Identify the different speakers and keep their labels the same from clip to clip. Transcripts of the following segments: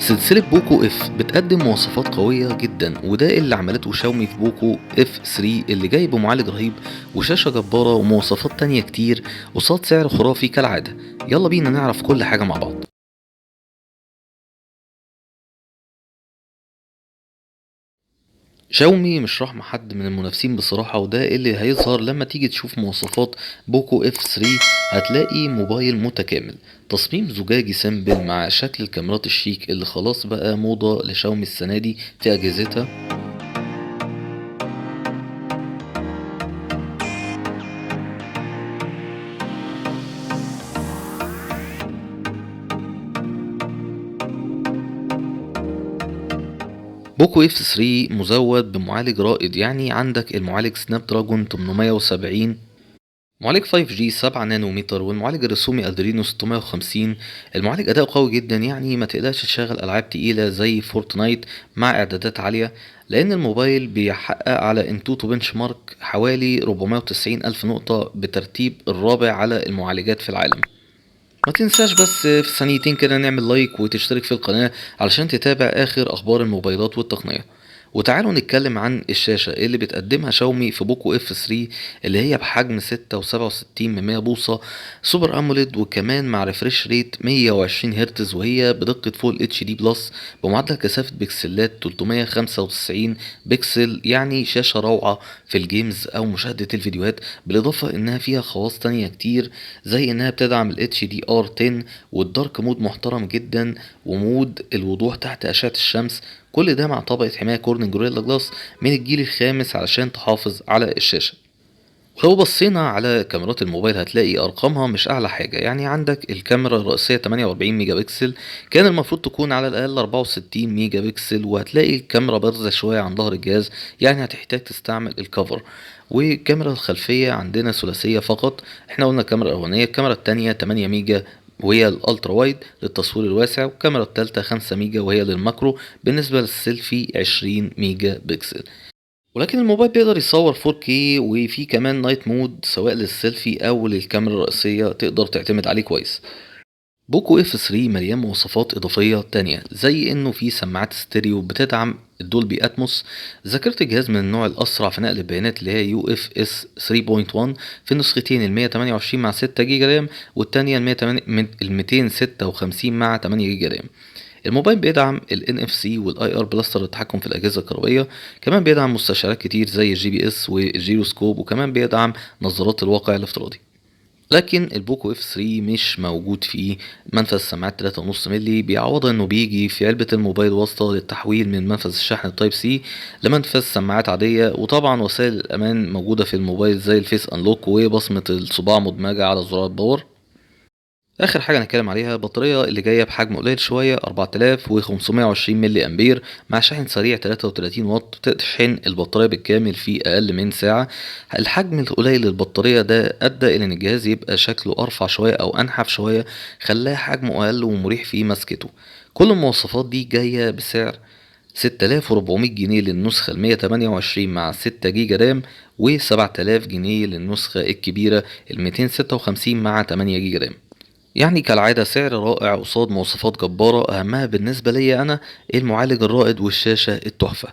Speaker 1: سلسلة بوكو اف بتقدم مواصفات قوية جدا، وده اللي عملته شاومي في بوكو اف 3 اللي جاي بمعالج رهيب وشاشة جبارة ومواصفات تانية كتير قصاد سعر خرافي كالعادة. يلا بينا نعرف كل حاجة مع بعض. شاومي مش رحمة حد من المنافسين بصراحة، وده اللي هيظهر لما تيجي تشوف مواصفات بوكو اف 3. هتلاقي موبايل متكامل، تصميم زجاجي سيمبل مع شكل الكاميرات الشيك اللي خلاص بقى موضة لشاومي السنة دي في أجهزتها. بوكو اف 3 مزود بمعالج رائد، يعني عندك المعالج سناب دراجون 870، معالج 5G 7 نانومتر، والمعالج الرسومي ادرينو 650. المعالج اداؤه قوي جدا، يعني ما تقلقش تشغل العاب تقيله زي فورتنايت مع اعدادات عاليه، لان الموبايل بيحقق على انتوتو بنش مارك حوالي 490 الف نقطه بترتيب الرابع على المعالجات في العالم. ما تنساش بس في ثانيتين كده نعمل لايك وتشترك في القناة علشان تتابع آخر أخبار الموبايلات والتقنية. وتعالوا نتكلم عن الشاشة اللي بتقدمها شاومي في بوكو اف 3، اللي هي بحجم 6.67 بوصة سوبر اموليد، وكمان مع ريفريش ريت 120 هرتز، وهي بدقة فول اتش دي بلس بمعدل كثافة بكسلات 395 بكسل، يعني شاشة روعة في الجيمز او مشاهدة الفيديوهات. بالاضافة انها فيها خواص تانية كتير، زي انها بتدعم ال HDR10 والدارك مود محترم جدا، ومود الوضوح تحت اشعة الشمس، كل ده مع طبقة حماية كورنينج جوريلا جلاس من الجيل الخامس علشان تحافظ على الشاشة. ولو بصينا على كاميرات الموبايل هتلاقي ارقامها مش اعلى حاجة، يعني عندك الكاميرا الرئيسية 48 ميجا بكسل، كان المفروض تكون على الاقل 64 ميجا بكسل، وهتلاقي الكاميرا بارزة شوية عن ظهر الجهاز، يعني هتحتاج تستعمل الكفر. والكاميرا الخلفية عندنا ثلاثية فقط، احنا قلنا الكاميرا الاولانية، الكاميرا التانية 8 ميجا وهي الالترا وايد للتصوير الواسع، والكاميرا التالتة 5 ميجا وهي للماكرو. بالنسبة للسيلفي 20 ميجا بكسل، ولكن الموبايل بيقدر يصور 4K، وفي كمان نايت مود سواء للسيلفي او للكاميرا الرئيسية تقدر تعتمد عليه كويس. بوكو اف 3 مليان مواصفات اضافية تانية، زي انه في سماعات ستيريو بتدعم الدولبي اتموس، ذاكرة الجهاز من النوع الاسرع في نقل البيانات اللي هي يو اف اس 3.1 في النسختين ال 128 مع 6 جيجا رام، والتانية ال 256 مع 8 جيجا رام. الموبايل بيدعم ال NFC وال IR بلاستر للتحكم في الأجهزة الكهربائية، كمان بيدعم مستشعرات كتير زي الجي بي اس والجيروسكوب، وكمان بيدعم نظارات الواقع الافتراضي. لكن البوكو اف 3 مش موجود فيه منفذ سماعات 3.5 مللي، بيعوض انه بيجي في علبة الموبايل واسطة للتحويل من منفذ الشحن التايب سي لمنفذ سماعات عادية. وطبعا وسائل الأمان موجودة في الموبايل زي الفيس انلوك وبصمة الصباع مدمجة على زرار الباور. اخر حاجه هنتكلم عليها البطاريه اللي جايه بحجم قليل شويه 4520 ملي امبير مع شاحن سريع 33 واط، تشحن البطاريه بالكامل في اقل من ساعه. الحجم القليل للبطاريه ده ادى الى ان الجهاز يبقى شكله ارفع شويه او انحف شويه، خلاه حجمه اقل ومريح في مسكته. كل المواصفات دي جايه بسعر 6400 جنيه للنسخة ال 128 مع 6 جيجا رام، و 7000 جنيه للنسخة الكبيرة ال 256 مع 8 جيجا رام. يعني كالعادة سعر رائع قصاد مواصفات جبارة، أهمها بالنسبة لي أنا المعالج الرائد والشاشة التحفة.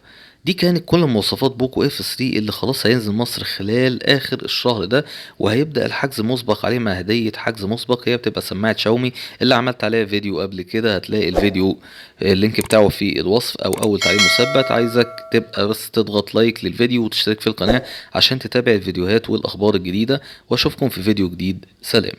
Speaker 1: دي كانت كل مواصفات بوكو اف 3 اللي خلاص هينزل مصر خلال آخر الشهر ده، وهيبدأ الحجز مسبق عليه مع هدية حجز مسبق، هي بتبقى سماعة شاومي اللي عملت عليها فيديو قبل كده، هتلاقي الفيديو اللينك بتاعه في الوصف أو أول تعليق مثبت. عايزك تبقى بس تضغط لايك للفيديو وتشترك في القناة عشان تتابع الفيديوهات والأخبار الجديدة، وأشوفكم في فيديو جديد. سلام.